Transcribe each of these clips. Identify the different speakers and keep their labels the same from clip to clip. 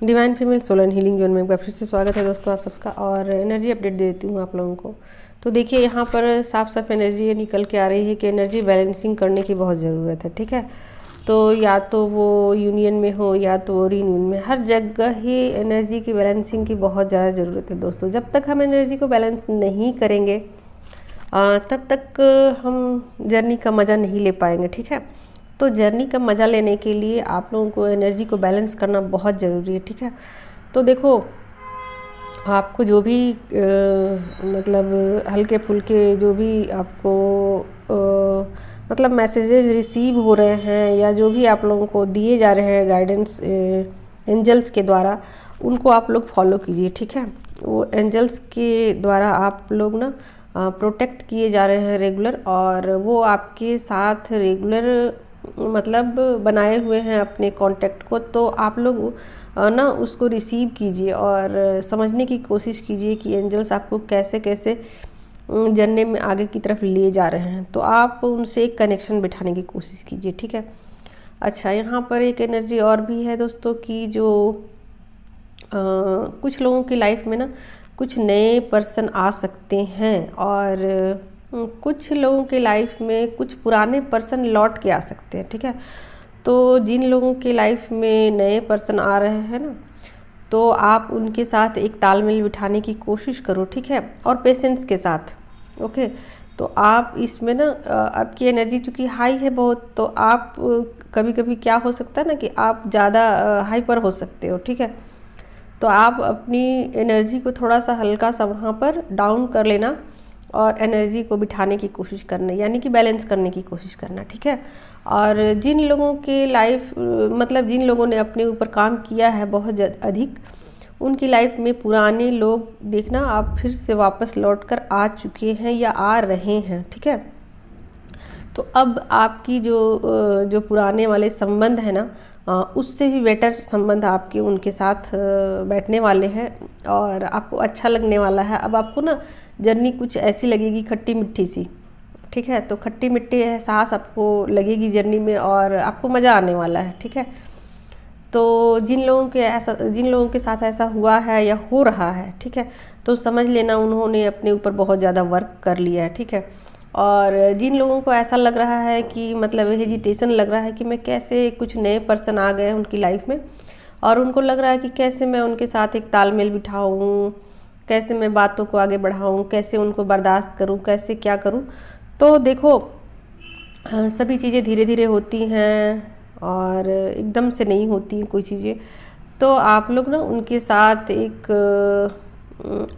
Speaker 1: Divine female soul and healing zone में एक बार फिर से स्वागत है दोस्तों आप सबका। और एनर्जी अपडेट दे देती हूँ आप लोगों को। तो देखिए यहाँ पर साफ साफ एनर्जी ये निकल के आ रही है कि एनर्जी बैलेंसिंग करने की बहुत ज़रूरत है। ठीक है, तो या तो वो यूनियन में हो या तो वो रीयूनियन में, हर जगह ही एनर्जी की बैलेंसिंग की बहुत ज़्यादा ज़रूरत है दोस्तों। जब तक हम एनर्जी को बैलेंस नहीं करेंगे तब तक हम जर्नी का मज़ा नहीं ले पाएंगे। ठीक है, तो जर्नी का मज़ा लेने के लिए आप लोगों को एनर्जी को बैलेंस करना बहुत ज़रूरी है। ठीक है, तो देखो आपको जो भी मतलब हल्के फुल्के जो भी आपको मतलब मैसेजेस रिसीव हो रहे हैं या जो भी आप लोगों को दिए जा रहे हैं गाइडेंस एंजल्स के द्वारा, उनको आप लोग फॉलो कीजिए। ठीक है, वो एंजल्स के द्वारा आप लोग ना प्रोटेक्ट किए जा रहे हैं रेगुलर, और वो आपके साथ रेगुलर मतलब बनाए हुए हैं अपने कांटेक्ट को। तो आप लोग ना उसको रिसीव कीजिए और समझने की कोशिश कीजिए कि एंजल्स आपको कैसे कैसे जर्नी में आगे की तरफ ले जा रहे हैं। तो आप उनसे एक कनेक्शन बिठाने की कोशिश कीजिए। ठीक है, अच्छा यहाँ पर एक एनर्जी और भी है दोस्तों कि जो कुछ लोगों की लाइफ में ना कुछ नए पर्सन आ सकते हैं, और कुछ लोगों के लाइफ में कुछ पुराने पर्सन लौट के आ सकते हैं। ठीक है, तो जिन लोगों के लाइफ में नए पर्सन आ रहे हैं ना, तो आप उनके साथ एक तालमेल बिठाने की कोशिश करो। ठीक है, और पेशेंस के साथ। ओके, तो आप इसमें ना आपकी एनर्जी चूँकि हाई है बहुत, तो आप कभी कभी क्या हो सकता है ना कि आप ज़्यादा हाइपर हो सकते हो। ठीक है, तो आप अपनी एनर्जी को थोड़ा सा हल्का सा वहाँ पर डाउन कर लेना और एनर्जी को बिठाने की कोशिश करना, यानी कि बैलेंस करने की कोशिश करना। ठीक है, और जिन लोगों के लाइफ मतलब जिन लोगों ने अपने ऊपर काम किया है बहुत अधिक, उनकी लाइफ में पुराने लोग देखना आप फिर से वापस लौट कर आ चुके हैं या आ रहे हैं। ठीक है, तो अब आपकी जो पुराने वाले संबंध है ना, उससे भी बेटर संबंध आपके उनके साथ बैठने वाले हैं और आपको अच्छा लगने वाला है। अब आपको ना जर्नी कुछ ऐसी लगेगी खट्टी मिट्टी सी। ठीक है, तो खट्टी मिट्टी एहसास आपको लगेगी जर्नी में और आपको मज़ा आने वाला है। ठीक है, तो जिन लोगों के साथ ऐसा हुआ है या हो रहा है, ठीक है, तो समझ लेना उन्होंने अपने ऊपर बहुत ज़्यादा वर्क कर लिया है। ठीक है, और जिन लोगों को ऐसा लग रहा है कि मतलब हेजिटेशन लग रहा है कि मैं कैसे, कुछ नए पर्सन आ गए उनकी लाइफ में और उनको लग रहा है कि कैसे मैं उनके साथ एक तालमेल बिठाऊं, कैसे मैं बातों को आगे बढ़ाऊं, कैसे उनको बर्दाश्त करूं, कैसे क्या करूं। तो देखो सभी चीज़ें धीरे धीरे होती हैं और एकदम से नहीं होती कोई चीज़ें। तो आप लोग ना उनके साथ एक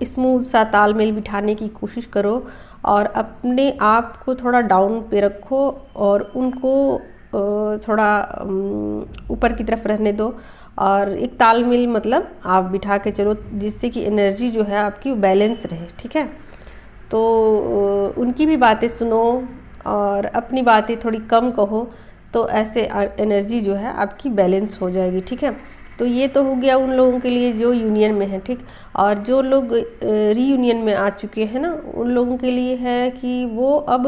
Speaker 1: स्मूथ सा तालमेल बिठाने की कोशिश करो और अपने आप को थोड़ा डाउन पे रखो और उनको थोड़ा ऊपर की तरफ रहने दो और एक तालमेल मतलब आप बिठा के चलो, जिससे कि एनर्जी जो है आपकी बैलेंस रहे। ठीक है, तो उनकी भी बातें सुनो और अपनी बातें थोड़ी कम कहो, तो ऐसे एनर्जी जो है आपकी बैलेंस हो जाएगी। ठीक है, तो ये तो हो गया उन लोगों के लिए जो यूनियन में है। ठीक, और जो लोग रीयूनियन में आ चुके हैं ना, उन लोगों के लिए है कि वो अब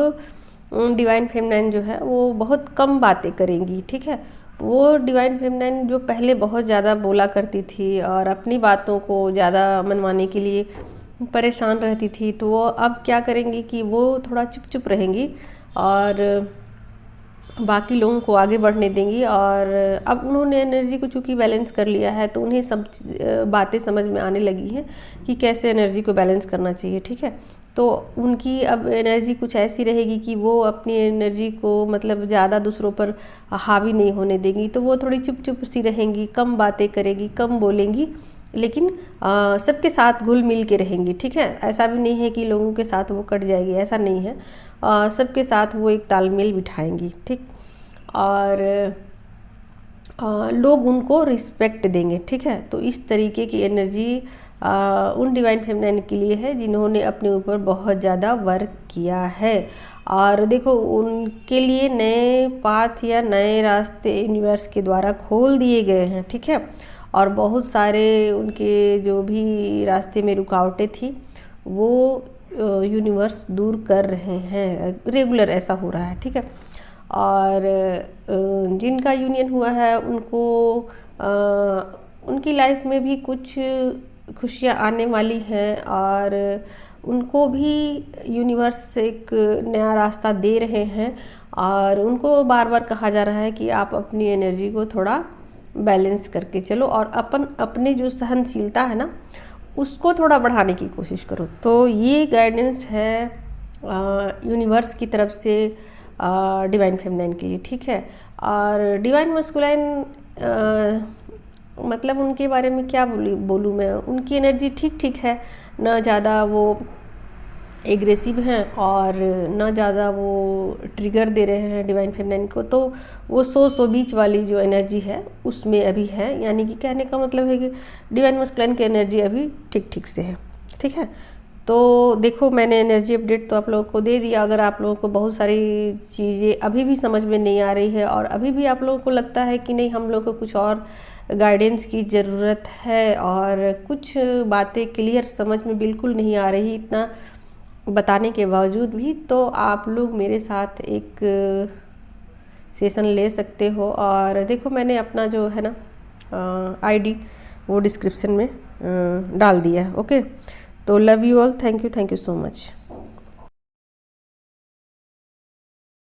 Speaker 1: डिवाइन फेमिनाइन जो है वो बहुत कम बातें करेंगी। ठीक है, वो डिवाइन फेमिनाइन जो पहले बहुत ज़्यादा बोला करती थी और अपनी बातों को ज़्यादा मनवाने के लिए परेशान रहती थी, तो वो अब क्या करेंगी कि वो थोड़ा चुप चुप रहेंगी और बाकी लोगों को आगे बढ़ने देंगी। और अब उन्होंने एनर्जी को चूँकि बैलेंस कर लिया है, तो उन्हें सब बातें समझ में आने लगी हैं कि कैसे एनर्जी को बैलेंस करना चाहिए। ठीक है, तो उनकी अब एनर्जी कुछ ऐसी रहेगी कि वो अपनी एनर्जी को मतलब ज़्यादा दूसरों पर हावी नहीं होने देंगी। तो वो थोड़ी चुप चुप सी रहेंगी, कम बातें करेगी, कम बोलेंगी, लेकिन सबके साथ घुल मिल के रहेंगी। ठीक है, ऐसा भी नहीं है कि लोगों के साथ वो कट जाएगी, ऐसा नहीं है। सबके साथ वो एक तालमेल बिठाएंगी। ठीक, और लोग उनको रिस्पेक्ट देंगे। ठीक है, तो इस तरीके की एनर्जी उन डिवाइन फेमिनाइन के लिए है जिन्होंने अपने ऊपर बहुत ज़्यादा वर्क किया है। और देखो उनके लिए नए पाथ या नए रास्ते यूनिवर्स के द्वारा खोल दिए गए हैं। ठीक है, और बहुत सारे उनके जो भी रास्ते में रुकावटें थी वो यूनिवर्स दूर कर रहे हैं, रेगुलर ऐसा हो रहा है। ठीक है, और जिनका यूनियन हुआ है उनको उनकी लाइफ में भी कुछ खुशियाँ आने वाली हैं और उनको भी यूनिवर्स एक नया रास्ता दे रहे हैं। और उनको बार बार कहा जा रहा है कि आप अपनी एनर्जी को थोड़ा बैलेंस करके चलो और अपने जो सहनशीलता है ना उसको थोड़ा बढ़ाने की कोशिश करो। तो ये गाइडेंस है यूनिवर्स की तरफ से डिवाइन फेमिनाइन के लिए, ठीक है। और डिवाइन मस्कुलाइन मतलब उनके बारे में क्या बोलूँ मैं, उनकी एनर्जी ठीक ठीक है, ना ज़्यादा वो एग्रेसिव हैं और ना ज़्यादा वो ट्रिगर दे रहे हैं डिवाइन फेमिनाइन को। तो वो 100 बीच वाली जो एनर्जी है उसमें अभी है, यानी कि कहने का मतलब है कि डिवाइन मस्कुलाइन की एनर्जी अभी ठीक ठीक से है, ठीक है। तो देखो मैंने एनर्जी अपडेट तो आप लोगों को दे दिया। अगर आप लोगों को बहुत सारी चीज़ें अभी भी समझ में नहीं आ रही है और अभी भी आप लोगों को लगता है कि नहीं हम लोग को कुछ और गाइडेंस की ज़रूरत है और कुछ बातें क्लियर समझ में बिल्कुल नहीं आ रही इतना बताने के बावजूद भी, तो आप लोग मेरे साथ एक सेशन ले सकते हो। और देखो मैंने अपना जो है ना आईडी वो डिस्क्रिप्शन में डाल दिया है, ओके। तो love you all, thank you so much.